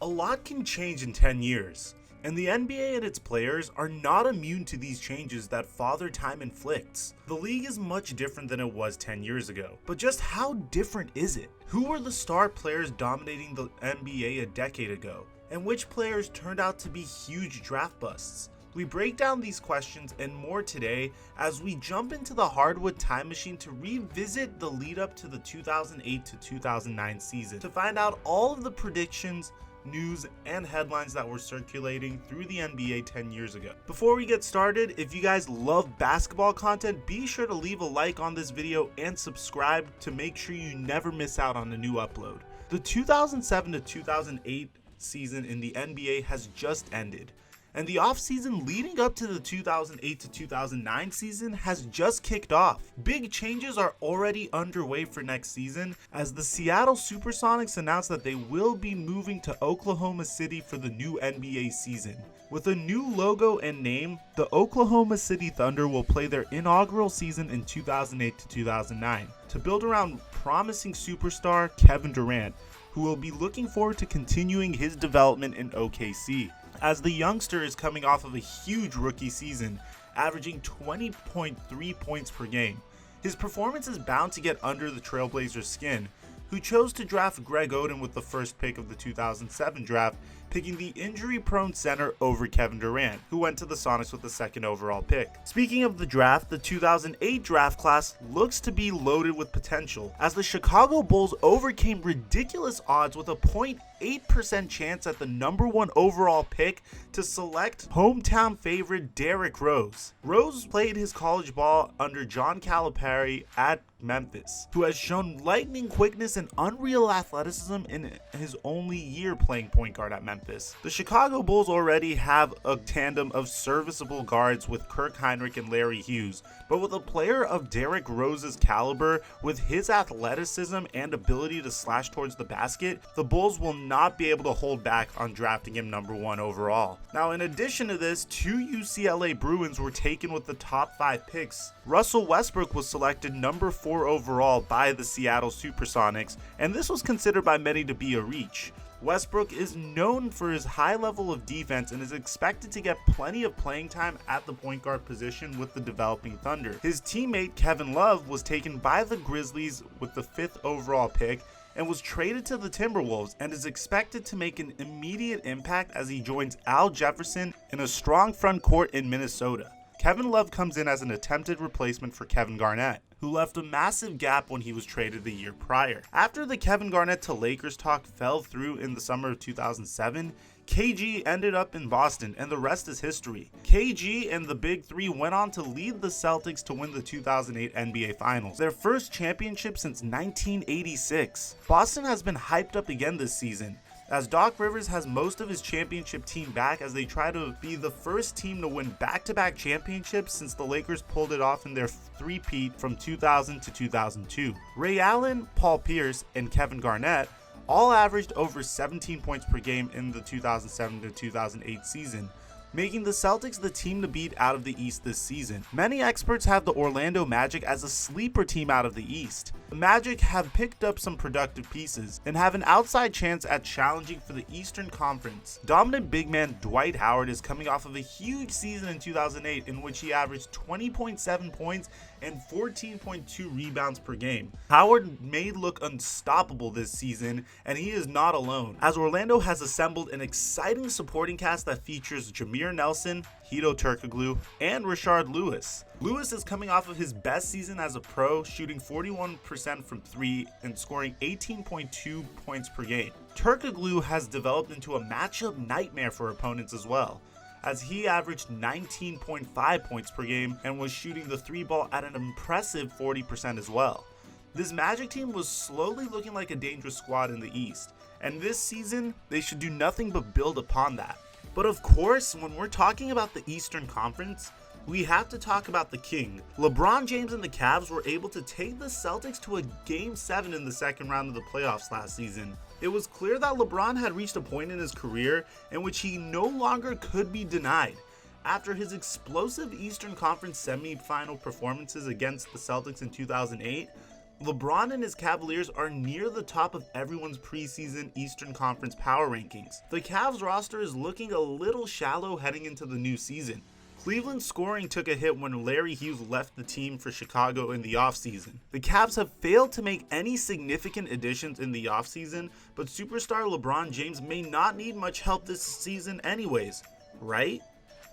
A lot can change in 10 years, and the NBA and its players are not immune to these changes that Father Time inflicts. The league is much different than it was 10 years ago, but just how different is it? Who were the star players dominating the NBA a decade ago, and which players turned out to be huge draft busts? We break down these questions and more today as we jump into the hardwood time machine to revisit the lead up to the 2008 to 2009 season to find out all of the predictions, news, and headlines that were circulating through the NBA 10 years ago. Before we get started, if you guys love basketball content, be sure to leave a like on this video and subscribe to make sure you never miss out on a new upload. The 2007 to 2008 season in the NBA has just ended, and the offseason leading up to the 2008 to 2009 season has just kicked off. Big changes are already underway for next season as the Seattle Supersonics announced that they will be moving to Oklahoma City for the new NBA season. With a new logo and name, the Oklahoma City Thunder will play their inaugural season in 2008 to 2009 to build around promising superstar Kevin Durant, who will be looking forward to continuing his development in OKC, as the youngster is coming off of a huge rookie season, averaging 20.3 points per game. His performance is bound to get under the Trailblazers' skin, who chose to draft Greg Oden with the first pick of the 2007 draft, picking the injury-prone center over Kevin Durant, who went to the Sonics with the second overall pick. Speaking of the draft, the 2008 draft class looks to be loaded with potential, as the Chicago Bulls overcame ridiculous odds with a 0.8% chance at the number 1 overall pick to select hometown favorite Derrick Rose. Rose played his college ball under John Calipari at Memphis, who has shown lightning quickness and unreal athleticism in his only year playing point guard at Memphis. The Chicago Bulls already have a tandem of serviceable guards with Kirk Hinrich and Larry Hughes, but with a player of Derrick Rose's caliber, with his athleticism and ability to slash towards the basket, the Bulls will not be able to hold back on drafting him number 1 overall. Now, in addition to this, 2 UCLA Bruins were taken with the top 5 picks. Russell Westbrook was selected number 4 overall by the Seattle Supersonics, and this was considered by many to be a reach. Westbrook is known for his high level of defense and is expected to get plenty of playing time at the point guard position with the developing Thunder. His teammate Kevin Love was taken by the Grizzlies with the 5th overall pick and was traded to the Timberwolves and is expected to make an immediate impact as he joins Al Jefferson in a strong front court in Minnesota. Kevin Love comes in as an attempted replacement for Kevin Garnett, who left a massive gap when he was traded the year prior. After the Kevin Garnett to Lakers talk fell through in the summer of 2007, KG ended up in Boston, and the rest is history. KG and the Big Three went on to lead the Celtics to win the 2008 NBA Finals, their first championship since 1986. Boston has been hyped up again this season, as Doc Rivers has most of his championship team back as they try to be the first team to win back-to-back championships since the Lakers pulled it off in their three-peat from 2000 to 2002. Ray Allen, Paul Pierce, and Kevin Garnett all averaged over 17 points per game in the 2007 to 2008 season, making the Celtics the team to beat out of the East this season. Many experts have the Orlando Magic as a sleeper team out of the East. The Magic have picked up some productive pieces and have an outside chance at challenging for the Eastern Conference. Dominant big man Dwight Howard is coming off of a huge season in 2008 in which he averaged 20.7 points and 14.2 rebounds per game. Howard may look unstoppable this season, and he is not alone, as Orlando has assembled an exciting supporting cast that features Jameer Nelson, Hedo Turkoglu, and Rashard Lewis. Lewis is coming off of his best season as a pro, shooting 41% from 3 and scoring 18.2 points per game. Turkoglu has developed into a matchup nightmare for opponents as well, as he averaged 19.5 points per game and was shooting the 3 ball at an impressive 40% as well. This Magic team was slowly looking like a dangerous squad in the East, and this season they should do nothing but build upon that. But of course, when we're talking about the Eastern Conference, we have to talk about the King. LeBron James and the Cavs were able to take the Celtics to a Game 7 in the second round of the playoffs last season. It was clear that LeBron had reached a point in his career in which he no longer could be denied. After his explosive Eastern Conference semifinal performances against the Celtics in 2008, LeBron and his Cavaliers are near the top of everyone's preseason Eastern Conference power rankings. The Cavs roster is looking a little shallow heading into the new season. Cleveland's scoring took a hit when Larry Hughes left the team for Chicago in the offseason. The Cavs have failed to make any significant additions in the offseason, but superstar LeBron James may not need much help this season anyways, right?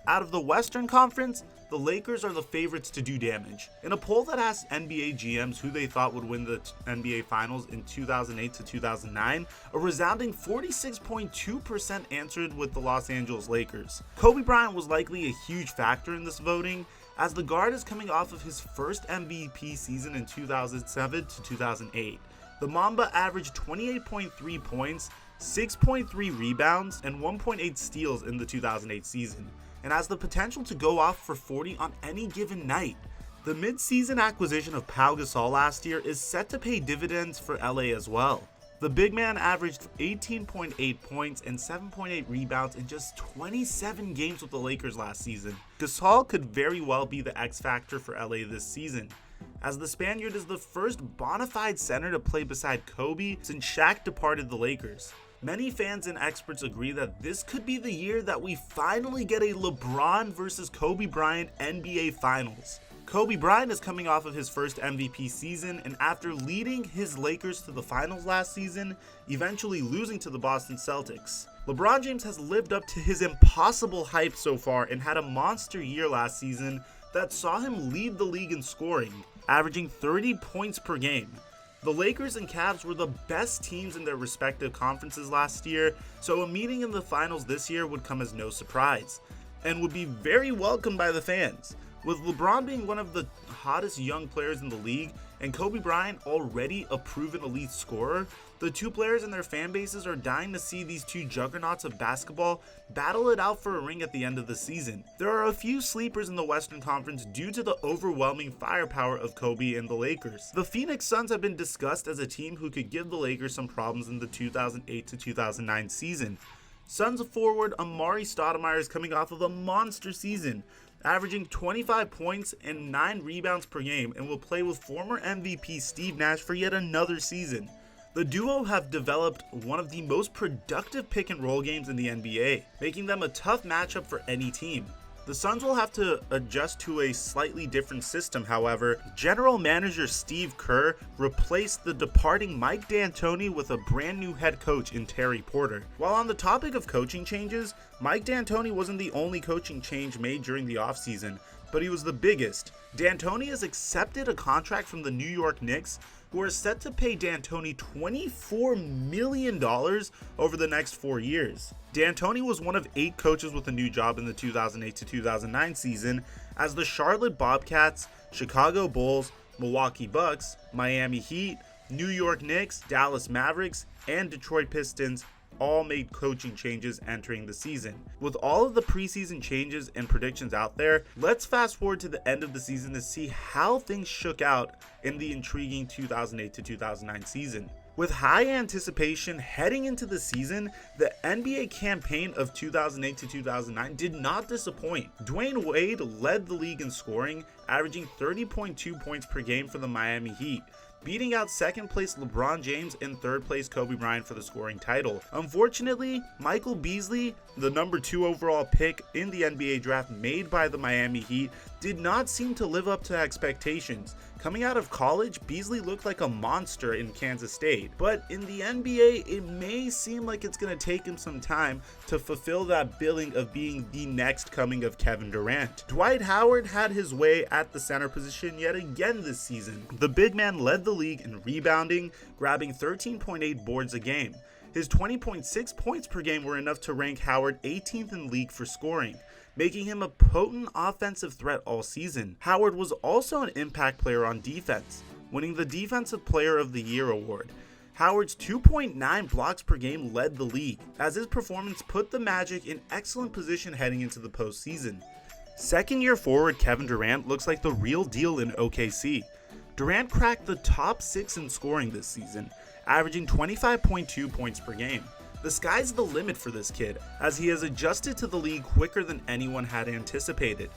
Out of the Western Conference, the Lakers are the favorites to do damage. In a poll that asked NBA GMs who they thought would win the NBA Finals in 2008 to 2009, a resounding 46.2% answered with the Los Angeles Lakers. Kobe Bryant was likely a huge factor in this voting, as the guard is coming off of his first MVP season in 2007 to 2008. The Mamba averaged 28.3 points, 6.3 rebounds, and 1.8 steals in the 2008 season, and has the potential to go off for 40 on any given night. The mid-season acquisition of Pau Gasol last year is set to pay dividends for LA as well. The big man averaged 18.8 points and 7.8 rebounds in just 27 games with the Lakers last season. Gasol could very well be the X factor for LA this season, as the Spaniard is the first bona fide center to play beside Kobe since Shaq departed the Lakers. Many fans and experts agree that this could be the year that we finally get a LeBron versus Kobe Bryant NBA Finals. Kobe Bryant is coming off of his first MVP season, and after leading his Lakers to the finals last season, eventually losing to the Boston Celtics. LeBron James has lived up to his impossible hype so far and had a monster year last season that saw him lead the league in scoring, averaging 30 points per game. The Lakers and Cavs were the best teams in their respective conferences last year, so a meeting in the finals this year would come as no surprise, and would be very welcomed by the fans. With LeBron being one of the hottest young players in the league, and Kobe Bryant already a proven elite scorer, the two players and their fan bases are dying to see these two juggernauts of basketball battle it out for a ring at the end of the season. There are a few sleepers in the Western Conference due to the overwhelming firepower of Kobe and the Lakers. The Phoenix Suns have been discussed as a team who could give the Lakers some problems in the 2008 to 2009 season. Suns forward Amari Stoudemire is coming off of a monster season, averaging 25 points and 9 rebounds per game, and will play with former MVP Steve Nash for yet another season. The duo have developed one of the most productive pick and roll games in the NBA, making them a tough matchup for any team. The Suns will have to adjust to a slightly different system, however. General manager Steve Kerr replaced the departing Mike D'Antoni with a brand new head coach in Terry Porter. While on the topic of coaching changes, Mike D'Antoni wasn't the only coaching change made during the offseason, but he was the biggest. D'Antoni has accepted a contract from the New York Knicks, who are set to pay D'Antoni $24 million over the next 4 years. D'Antoni was one of 8 coaches with a new job in the 2008 to 2009 season, as the Charlotte Bobcats, Chicago Bulls, Milwaukee Bucks, Miami Heat, New York Knicks, Dallas Mavericks, and Detroit Pistons all made coaching changes entering the season. With all of the preseason changes and predictions out there, let's fast forward to the end of the season to see how things shook out in the intriguing 2008 to 2009 season. With high anticipation heading into the season, the NBA campaign of 2008 to 2009 did not disappoint. Dwayne Wade led the league in scoring, averaging 30.2 points per game for the Miami Heat, beating out second place LeBron James and third place Kobe Bryant for the scoring title. Unfortunately, Michael Beasley, the number 2 overall pick in the NBA draft made by the Miami Heat, did not seem to live up to expectations. Coming out of college, Beasley looked like a monster in Kansas State, but in the NBA, it may seem like it's going to take him some time to fulfill that billing of being the next coming of Kevin Durant. Dwight Howard had his way at the center position yet again this season. The big man led the league in rebounding, grabbing 13.8 boards a game. His 20.6 points per game were enough to rank Howard 18th in the league for scoring, making him a potent offensive threat all season. Howard was also an impact player on defense, winning the Defensive Player of the Year award. Howard's 2.9 blocks per game led the league, as his performance put the Magic in excellent position heading into the postseason. Second-year forward Kevin Durant looks like the real deal in OKC. Durant cracked the top 6 in scoring this season, averaging 25.2 points per game. The sky's the limit for this kid, as he has adjusted to the league quicker than anyone had anticipated.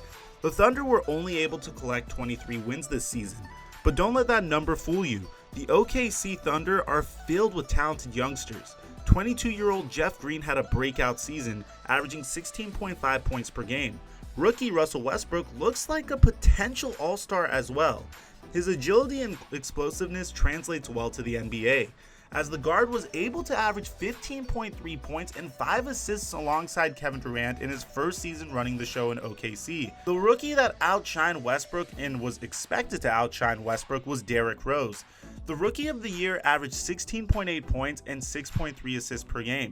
The Thunder were only able to collect 23 wins this season, but don't let that number fool you. The OKC Thunder are filled with talented youngsters. 22-year-old Jeff Green had a breakout season, averaging 16.5 points per game. Rookie Russell Westbrook looks like a potential all-star as well. His agility and explosiveness translates well to the NBA, as the guard was able to average 15.3 points and 5 assists alongside Kevin Durant in his first season running the show in OKC. The rookie that outshined Westbrook and was expected to outshine Westbrook was Derrick Rose. The Rookie of the Year averaged 16.8 points and 6.3 assists per game.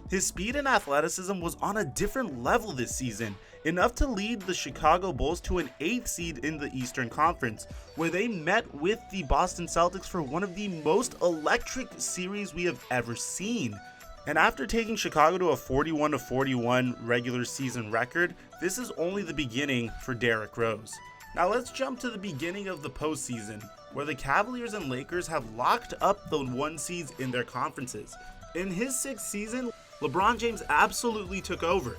His speed and athleticism was on a different level this season, enough to lead the Chicago Bulls to an 8th seed in the Eastern Conference, where they met with the Boston Celtics for one of the most electric series we have ever seen. And after taking Chicago to a 41-41 regular season record, this is only the beginning for Derrick Rose. Now let's jump to the beginning of the postseason, where the Cavaliers and Lakers have locked up the 1 seeds in their conferences. In his 6th season, LeBron James absolutely took over,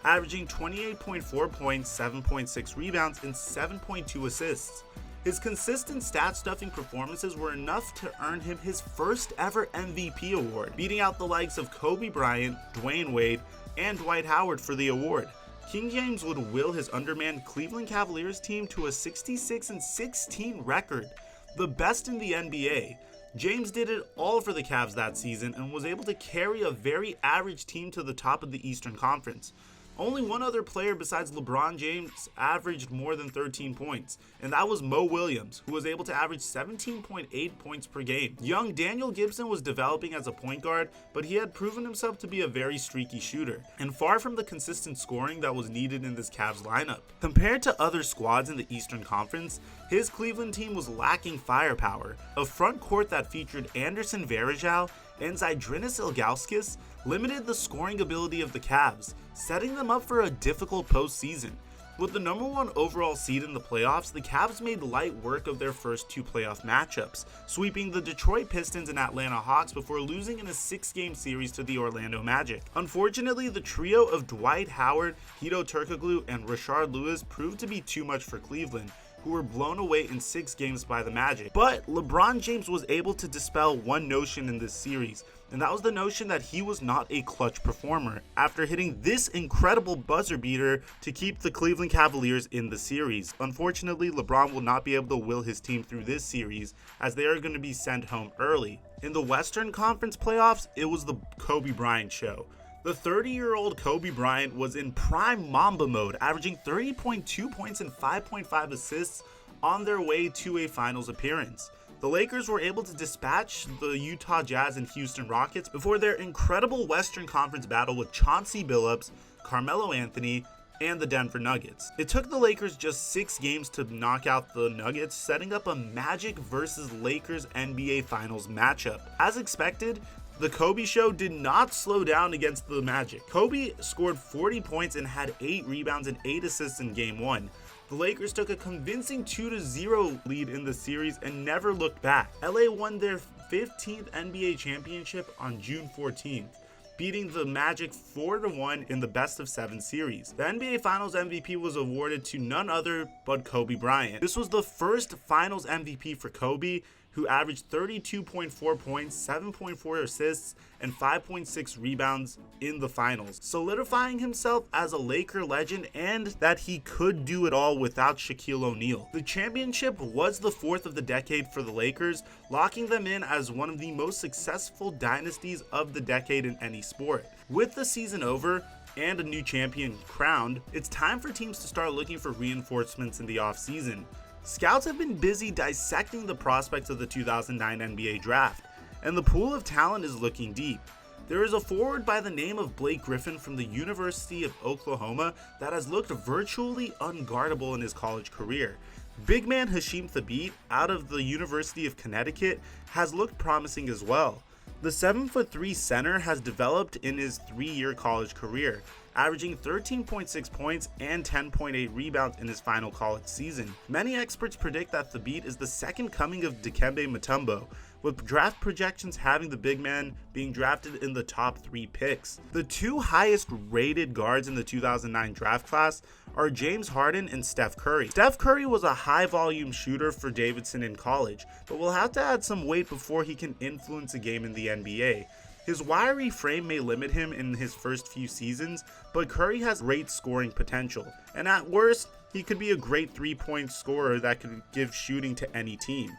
averaging 28.4 points, 7.6 rebounds, and 7.2 assists. His consistent stat-stuffing performances were enough to earn him his first ever MVP award, beating out the likes of Kobe Bryant, Dwayne Wade, and Dwight Howard for the award. King James would will his undermanned Cleveland Cavaliers team to a 66-16 record, the best in the NBA. James did it all for the Cavs that season and was able to carry a very average team to the top of the Eastern Conference. Only one other player besides LeBron James averaged more than 13 points, and that was Mo Williams, who was able to average 17.8 points per game. Young Daniel Gibson was developing as a point guard, but he had proven himself to be a very streaky shooter, and far from the consistent scoring that was needed in this Cavs lineup. Compared to other squads in the Eastern Conference, his Cleveland team was lacking firepower. A front court that featured Anderson Varejao and Zydrunas Ilgauskas limited the scoring ability of the Cavs, setting them up for a difficult postseason. With the number 1 overall seed in the playoffs, the Cavs made light work of their first 2 playoff matchups, sweeping the Detroit Pistons and Atlanta Hawks before losing in a 6-game series to the Orlando Magic. Unfortunately, the trio of Dwight Howard, Hedo Turkoglu, and Rashard Lewis proved to be too much for Cleveland, who were blown away in 6 games by the Magic. But LeBron James was able to dispel one notion in this series, and that was the notion that he was not a clutch performer, after hitting this incredible buzzer beater to keep the Cleveland Cavaliers in the series. Unfortunately, LeBron will not be able to will his team through this series, as they are going to be sent home early. In the Western Conference playoffs, it was the Kobe Bryant show. The 30-year-old Kobe Bryant was in prime Mamba mode, averaging 30.2 points and 5.5 assists on their way to a finals appearance. The Lakers were able to dispatch the Utah Jazz and Houston Rockets before their incredible Western Conference battle with Chauncey Billups, Carmelo Anthony, and the Denver Nuggets. It took the Lakers just 6 games to knock out the Nuggets, setting up a Magic versus Lakers NBA Finals matchup. As expected, the Kobe show did not slow down against the Magic. Kobe scored 40 points and had 8 rebounds and 8 assists in Game 1. The Lakers took a convincing 2-0 lead in the series and never looked back. LA won their 15th NBA championship on June 14th, beating the Magic 4-1 in the best-of-7 series. The NBA Finals MVP was awarded to none other but Kobe Bryant. This was the first Finals MVP for Kobe, who averaged 32.4 points, 7.4 assists, and 5.6 rebounds in the finals, solidifying himself as a Laker legend and that he could do it all without Shaquille O'Neal. The championship was the 4th of the decade for the Lakers, locking them in as one of the most successful dynasties of the decade in any sport. With the season over and a new champion crowned, it's time for teams to start looking for reinforcements in the offseason. Scouts have been busy dissecting the prospects of the 2009 NBA draft, and the pool of talent is looking deep. There is a forward by the name of Blake Griffin from the University of Oklahoma that has looked virtually unguardable in his college career. Big man Hasheem Thabeet out of the University of Connecticut has looked promising as well. The 7'3" center has developed in his 3-year college career, averaging 13.6 points and 10.8 rebounds in his final college season. Many experts predict that Thabeet is the second coming of Dikembe Mutombo, with draft projections having the big man being drafted in the top 3 picks. The 2 highest rated guards in the 2009 draft class are James Harden and Steph Curry. Steph Curry was a high volume shooter for Davidson in college, but will have to add some weight before he can influence a game in the NBA. His wiry frame may limit him in his first few seasons, but Curry has great scoring potential, and at worst, he could be a great 3-point scorer that could give shooting to any team.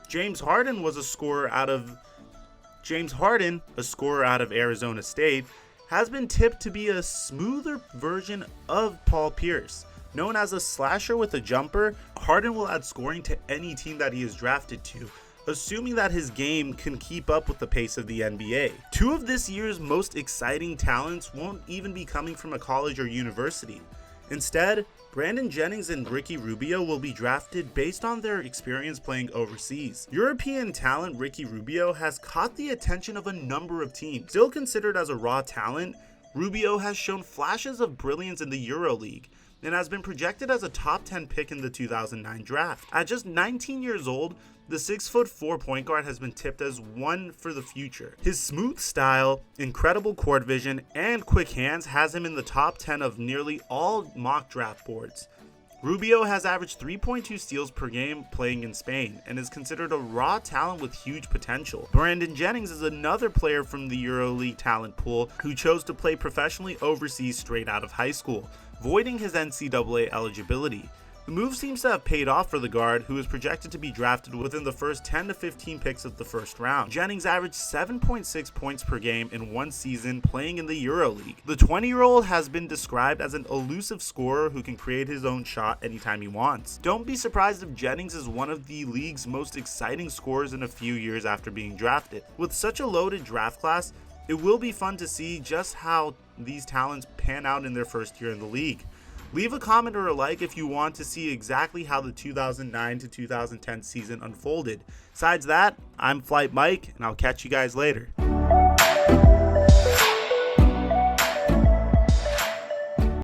James Harden, a scorer out of Arizona State, has been tipped to be a smoother version of Paul Pierce. Known as a slasher with a jumper, Harden will add scoring to any team that he is drafted to, assuming that his game can keep up with the pace of the NBA. 2 of this year's most exciting talents won't even be coming from a college or university. Instead, Brandon Jennings and Ricky Rubio will be drafted based on their experience playing overseas. European talent Ricky Rubio has caught the attention of a number of teams. Still considered as a raw talent, Rubio has shown flashes of brilliance in the EuroLeague and has been projected as a top 10 pick in the 2009 draft. At just 19 years old, the 6'4" point guard has been tipped as one for the future. His smooth style, incredible court vision, and quick hands has him in the top 10 of nearly all mock draft boards. Rubio has averaged 3.2 steals per game playing in Spain and is considered a raw talent with huge potential. Brandon Jennings is another player from the EuroLeague talent pool who chose to play professionally overseas straight out of high school, voiding his NCAA eligibility. The move seems to have paid off for the guard, who is projected to be drafted within the first 10 to 15 picks of the first round. Jennings averaged 7.6 points per game in one season playing in the EuroLeague. The 20-year-old has been described as an elusive scorer who can create his own shot anytime he wants. Don't be surprised if Jennings is one of the league's most exciting scorers in a few years after being drafted. With such a loaded draft class, it will be fun to see just how these talents pan out in their first year in the league. Leave a comment or a like if you want to see exactly how the 2009 to 2010 season unfolded. Besides that, I'm Flight Mike, and I'll catch you guys later.